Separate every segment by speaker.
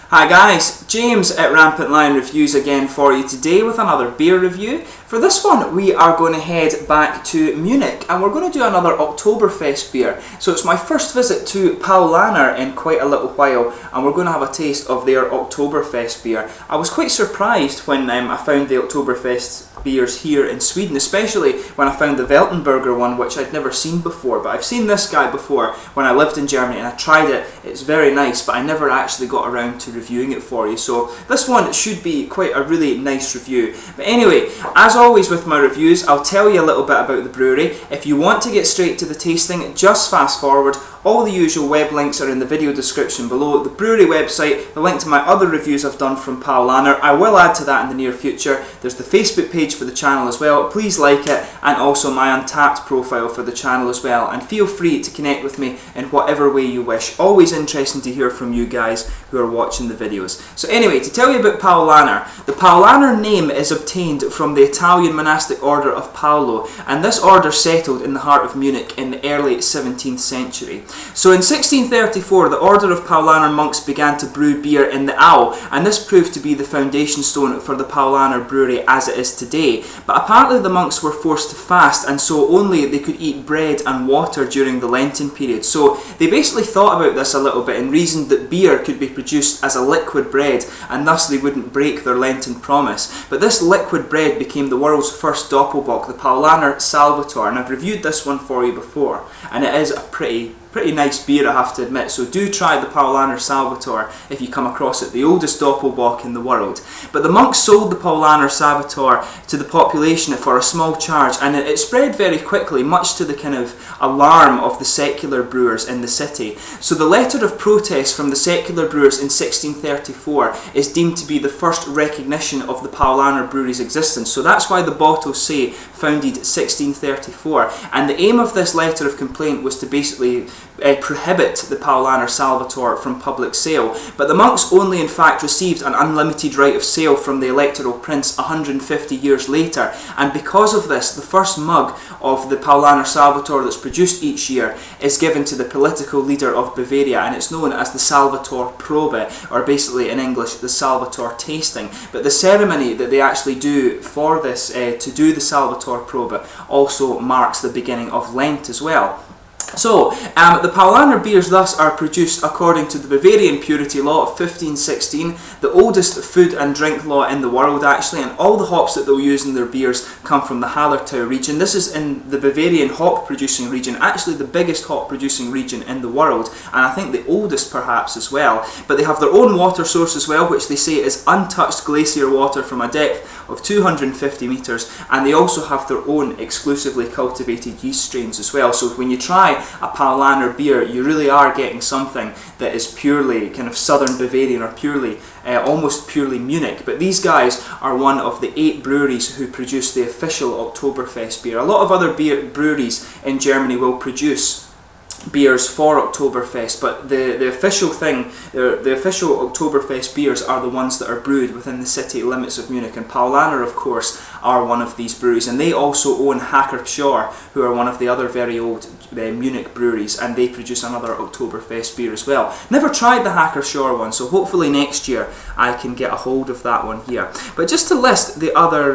Speaker 1: Hi guys, James at RampantLionReviews again for you today with another beer review. For this one we are going to head back to Munich and we're going to do another Oktoberfest beer. So it's my first visit to Paulaner in quite a little while and we're going to have a taste of their Oktoberfest beer. I was quite surprised when I found the Oktoberfest beers here in Sweden, especially when I found the Weltenburger one, which I'd never seen before. But I've seen this guy before when I lived in Germany and I tried it. It's very nice, but I never actually got around to reviewing it for you. So this one should be quite a really nice review. But anyway, as always with my reviews, I'll tell you a little bit about the brewery. If you want to get straight to the tasting, just fast forward. All the usual web links are in the video description below. The brewery website, the link to my other reviews I've done from Paulaner. I will add to that in the near future. There's the Facebook page for the channel as well. Please like it, and also my Untappd profile for the channel as well. And feel free to connect with me in whatever way you wish. Always interesting to hear from you guys who are watching the videos. So anyway, to tell you about Paulaner, the Paulaner name is obtained from the Italian monastic order of Paolo, and this order settled in the heart of Munich in the early 17th century. So in 1634, the order of Paulaner monks began to brew beer in the Au, and this proved to be the foundation stone for the Paulaner brewery as it is today. But apparently the monks were forced to fast, and so only they could eat bread and water during the Lenten period. So they basically thought about this a little bit and reasoned that beer could be produced as a liquid bread, and thus they wouldn't break their Lenten promise. But this liquid bread became the world's first Doppelbock, the Paulaner Salvator, and I've reviewed this one for you before, and it is a pretty nice beer, I have to admit. So do try the Paulaner Salvator if you come across it, the oldest Doppelbock in the world. But the monks sold the Paulaner Salvator to the population for a small charge, and it spread very quickly, much to the kind of alarm of the secular brewers in the city. So the letter of protest from the secular brewers in 1634 is deemed to be the first recognition of the Paulaner brewery's existence. So that's why the bottles say founded 1634, and the aim of this letter of complaint was to basically prohibit the Paulaner Salvator from public sale. But the monks only in fact received an unlimited right of sale from the electoral prince 150 years later, and because of this the first mug of the Paulaner Salvator that's produced each year is given to the political leader of Bavaria, and it's known as the Salvator Probe, or basically in English the Salvator tasting. But the ceremony that they actually do for this, to do the Salvator Probe, also marks the beginning of Lent as well. So, the Paulaner beers thus are produced according to the Bavarian Purity Law of 1516, the oldest food and drink law in the world actually, and all the hops that they'll use in their beers come from the Hallertau region. This is in the Bavarian hop producing region, actually the biggest hop producing region in the world, and I think the oldest perhaps as well. But they have their own water source as well, which they say is untouched glacier water from a depth of 250 metres, and they also have their own exclusively cultivated yeast strains as well. So when you try a Paulaner beer, you really are getting something that is purely kind of southern Bavarian, or purely, almost purely Munich. But these guys are one of the 8 breweries who produce the official Oktoberfest beer. A lot of other breweries in Germany will produce beers for Oktoberfest, but the official thing, the official Oktoberfest beers are the ones that are brewed within the city limits of Munich, and Paulaner of course are one of these breweries, and they also own Hackerpschorr, who are one of the other very old Munich breweries, and they produce another Oktoberfest beer as well. Never tried the Hackerpschorr one, so hopefully next year I can get a hold of that one here. But just to list the other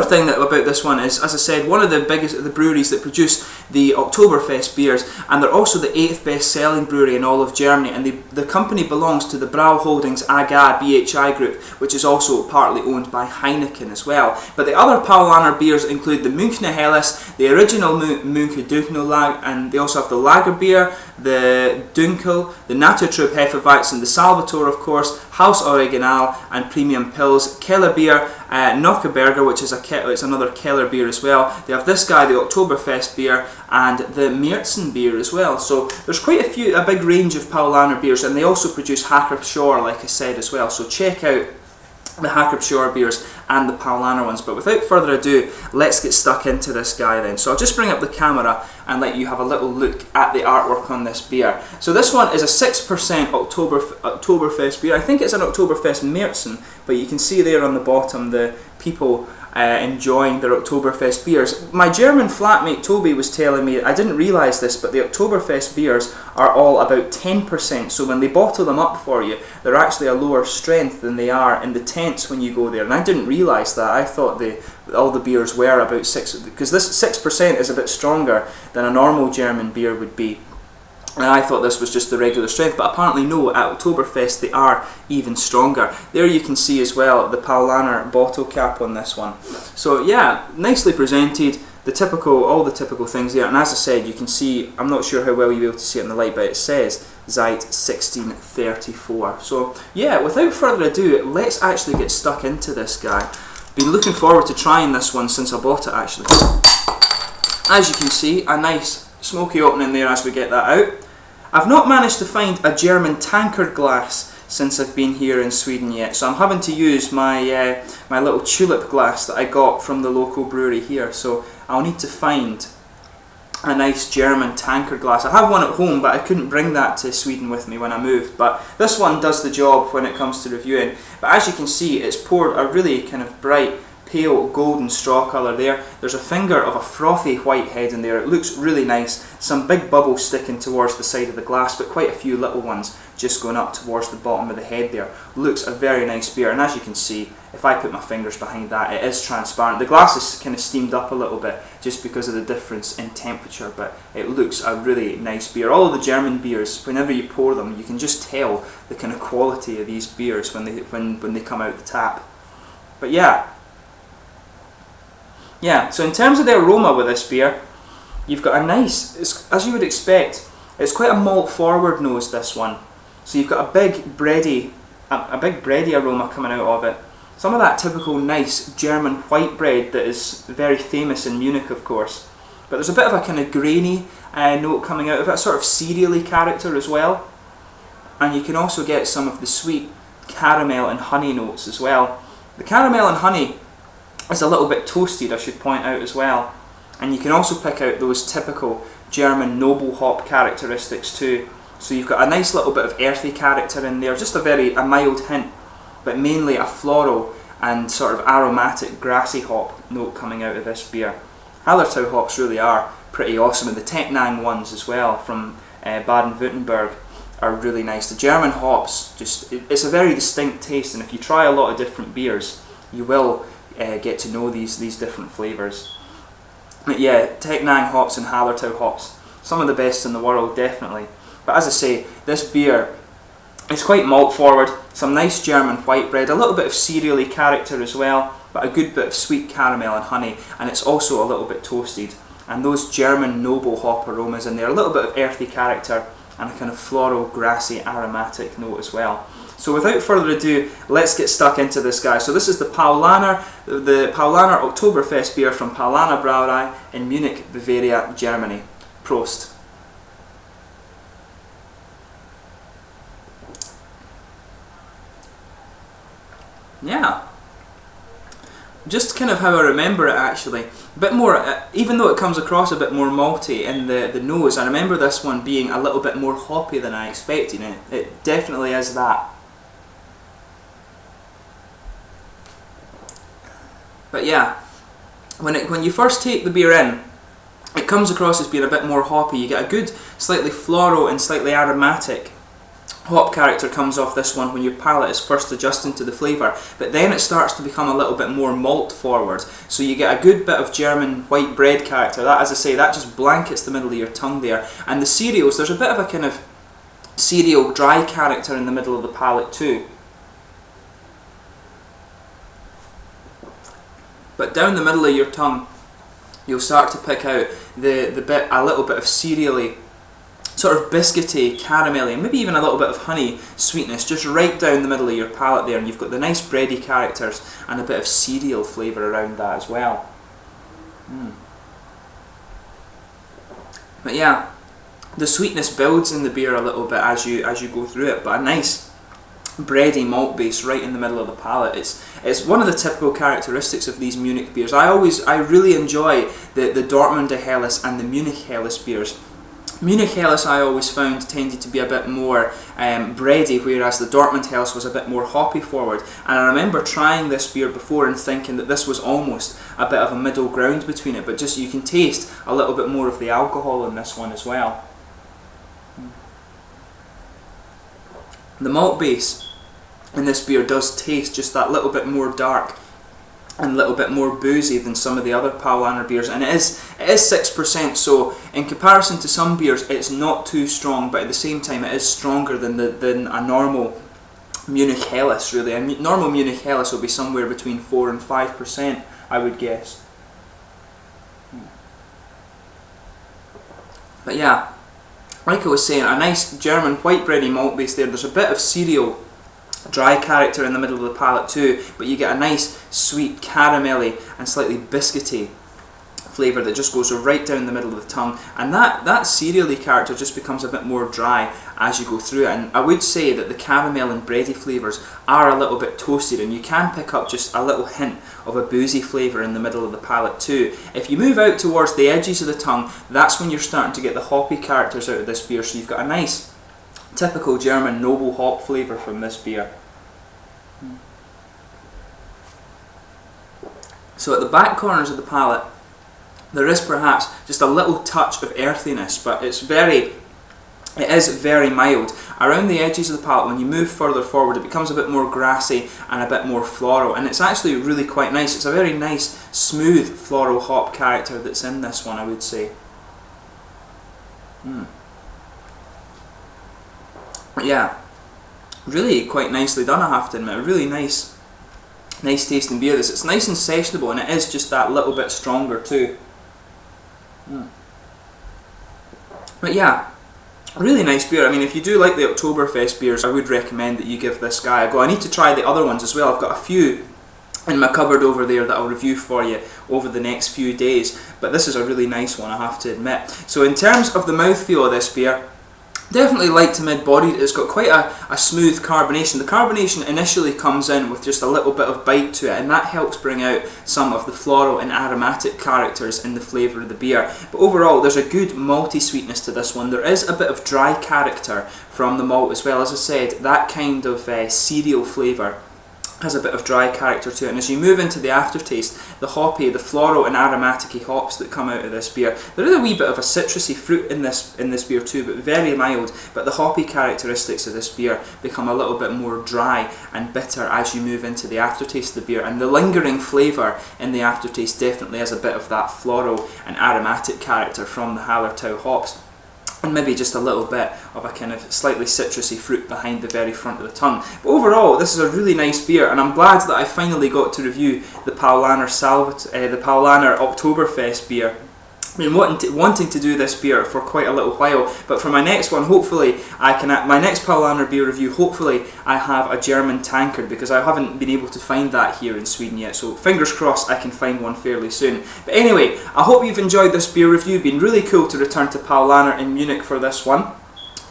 Speaker 1: thing about this one is, as I said, one of the biggest the breweries that produce the Oktoberfest beers, and they're also the 8th best-selling brewery in all of Germany, and the company belongs to the Brau Holdings AG BHI group, which is also partly owned by Heineken as well. But the other Paulaner beers include the Münchner Helles, the original Münche Dunkel, and they also have the Lager beer, the Dunkel, the Naturtrub Hefeweizen, the Salvator of course, Haus Original and Premium Pils, Keller beer, Nockeberger, which is it's another Keller beer as well. They have this guy, the Oktoberfest beer, and the Marzen beer as well. So there's quite a big range of Paulaner beers, and they also produce Hackerpschorr, like I said as well. So check out the Hackerpschorr beers and the Paulaner ones. But without further ado, let's get stuck into this guy then. So I'll just bring up the camera and let you have a little look at the artwork on this beer. So this one is a 6% Oktoberfest beer. I think it's an Oktoberfest Marzen, but you can see there on the bottom the people enjoying their Oktoberfest beers. My German flatmate Toby was telling me, I didn't realise this, but the Oktoberfest beers are all about 10%, so when they bottle them up for you, they're actually a lower strength than they are in the tents when you go there. And I didn't realise that. I thought all the beers were about 6%, because this 6% is a bit stronger than a normal German beer would be. And I thought this was just the regular strength, but apparently no, at Oktoberfest they are even stronger. There you can see as well the Paulaner bottle cap on this one. So yeah, nicely presented, all the typical things there, and as I said, you can see, I'm not sure how well you'll be able to see it in the light, but it says Zeit 1634. So yeah, without further ado, let's actually get stuck into this guy. Been looking forward to trying this one since I bought it actually. As you can see, a nice smoky opening there as we get that out. I've not managed to find a German tankard glass since I've been here in Sweden yet, so I'm having to use my my little tulip glass that I got from the local brewery here. So I'll need to find a nice German tankard glass. I have one at home, but I couldn't bring that to Sweden with me when I moved. But this one does the job when it comes to reviewing. But as you can see, it's poured a really kind of bright, pale golden straw colour there. There's a finger of a frothy white head in there. It looks really nice. Some big bubbles sticking towards the side of the glass, but quite a few little ones just going up towards the bottom of the head there. Looks a very nice beer, and as you can see, if I put my fingers behind that, it is transparent. The glass is kind of steamed up a little bit just because of the difference in temperature, but it looks a really nice beer. All of the German beers, whenever you pour them, you can just tell the kind of quality of these beers when they come out the tap. But yeah, so in terms of the aroma with this beer, you've got a nice, as you would expect, it's quite a malt forward nose, this one. So you've got a big bready aroma coming out of it. Some of that typical nice German white bread that is very famous in Munich, of course. But there's a bit of a kind of grainy note coming out of it, a sort of cereally character as well. And you can also get some of the sweet caramel and honey notes as well. The caramel and honey is a little bit toasted, I should point out as well. And you can also pick out those typical German noble hop characteristics too. So you've got a nice little bit of earthy character in there, just a mild hint, but mainly a floral and sort of aromatic grassy hop note coming out of this beer. Hallertau hops really are pretty awesome, and the Tecknang ones as well from Baden-Württemberg are really nice. The German hops, it's a very distinct taste, and if you try a lot of different beers, you will get to know these different flavours. But yeah, Tecknang hops and Hallertau hops, some of the best in the world, definitely. But as I say, this beer is quite malt forward, some nice German white bread, a little bit of cereally character as well, but a good bit of sweet caramel and honey, and it's also a little bit toasted. And those German noble hop aromas in there, a little bit of earthy character and a kind of floral, grassy, aromatic note as well. So without further ado, let's get stuck into this guy. So this is the Paulaner Oktoberfest beer from Paulaner Brauerei in Munich, Bavaria, Germany. Prost. Yeah, just kind of how I remember it actually. A bit more, even though it comes across a bit more malty in the nose, I remember this one being a little bit more hoppy than I expected, and it definitely is that. But yeah, when you first take the beer in, it comes across as being a bit more hoppy. You get a good, slightly floral and slightly aromatic hop character comes off this one when your palate is first adjusting to the flavour, but then it starts to become a little bit more malt forward, so you get a good bit of German white bread character. That, as I say, that just blankets the middle of your tongue there. And the cereals, there's a bit of a kind of cereal dry character in the middle of the palate too. But down the middle of your tongue, you'll start to pick out a little bit of cereally, sort of biscuity, caramelly, and maybe even a little bit of honey sweetness just right down the middle of your palate there, and you've got the nice bready characters and a bit of cereal flavour around that as well. But yeah, the sweetness builds in the beer a little bit as you go through it, but a nice bready malt base right in the middle of the palate. It's one of the typical characteristics of these Munich beers. I really enjoy the Dortmunder Helles and the Munich Helles beers. Munich Helles I always found tended to be a bit more bready, whereas the Dortmund Helles was a bit more hoppy forward. And I remember trying this beer before and thinking that this was almost a bit of a middle ground between it, but just you can taste a little bit more of the alcohol in this one as well. The malt base in this beer does taste just that little bit more dark and a little bit more boozy than some of the other Paulaner beers, and it is 6%, so in comparison to some beers it's not too strong, but at the same time it is stronger than a normal Munich Helles really. A normal Munich Helles will be somewhere between 4 and 5%, I would guess. But yeah, like I was saying, a nice German white bready malt base there. There's a bit of cereal dry character in the middle of the palate too, but you get a nice sweet caramelly and slightly biscuity flavour that just goes right down the middle of the tongue, and that cereally character just becomes a bit more dry as you go through it. And I would say that the caramel and bready flavours are a little bit toasted, and you can pick up just a little hint of a boozy flavour in the middle of the palate too. If you move out towards the edges of the tongue, that's when you're starting to get the hoppy characters out of this beer, so you've got a nice typical German noble hop flavour from this beer. So at the back corners of the palate there is perhaps just a little touch of earthiness, but it is very mild. Around the edges of the palate, when you move further forward, it becomes a bit more grassy and a bit more floral, and it's actually really quite nice. It's a very nice smooth floral hop character that's in this one, I would say. Yeah, really quite nicely done, I have to admit. A really nice tasting beer this. It's nice and sessionable, and it is just that little bit stronger too. But yeah, really nice beer. I mean, if you do like the Oktoberfest beers, I would recommend that you give this guy a go. I need to try the other ones as well. I've got a few in my cupboard over there that I'll review for you over the next few days, but this is a really nice one, I have to admit. So in terms of the mouthfeel of this beer, definitely light to mid-bodied. It's got quite a smooth carbonation. The carbonation initially comes in with just a little bit of bite to it, and that helps bring out some of the floral and aromatic characters in the flavour of the beer. But overall, there's a good malty sweetness to this one. There is a bit of dry character from the malt as well. As I said, that kind of cereal flavour has a bit of dry character to it, and as you move into the aftertaste, the hoppy, the floral and aromatic hops that come out of this beer, there is a wee bit of a citrusy fruit in this beer too, but very mild. But the hoppy characteristics of this beer become a little bit more dry and bitter as you move into the aftertaste of the beer, and the lingering flavour in the aftertaste definitely has a bit of that floral and aromatic character from the Hallertau hops, and maybe just a little bit of a kind of slightly citrusy fruit behind the very front of the tongue. But overall, this is a really nice beer, and I'm glad that I finally got to review the Paulaner Oktoberfest beer. I've been wanting to do this beer for quite a little while, but for my next one, hopefully my next Paulaner beer review, hopefully I have a German tankard, because I haven't been able to find that here in Sweden yet, so fingers crossed I can find one fairly soon. But anyway, I hope you've enjoyed this beer review. Been really cool to return to Paulaner in Munich for this one.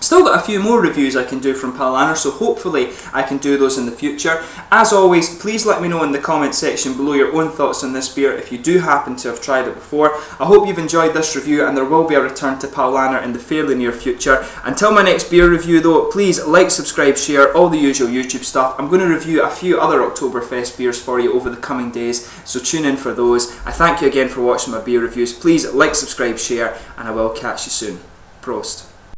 Speaker 1: Still got a few more reviews I can do from Paulaner, so hopefully I can do those in the future. As always, please let me know in the comment section below your own thoughts on this beer if you do happen to have tried it before. I hope you've enjoyed this review, and there will be a return to Paulaner in the fairly near future. Until my next beer review though, please like, subscribe, share, all the usual YouTube stuff. I'm going to review a few other Oktoberfest beers for you over the coming days, so tune in for those. I thank you again for watching my beer reviews. Please like, subscribe, share, and I will catch you soon. Prost.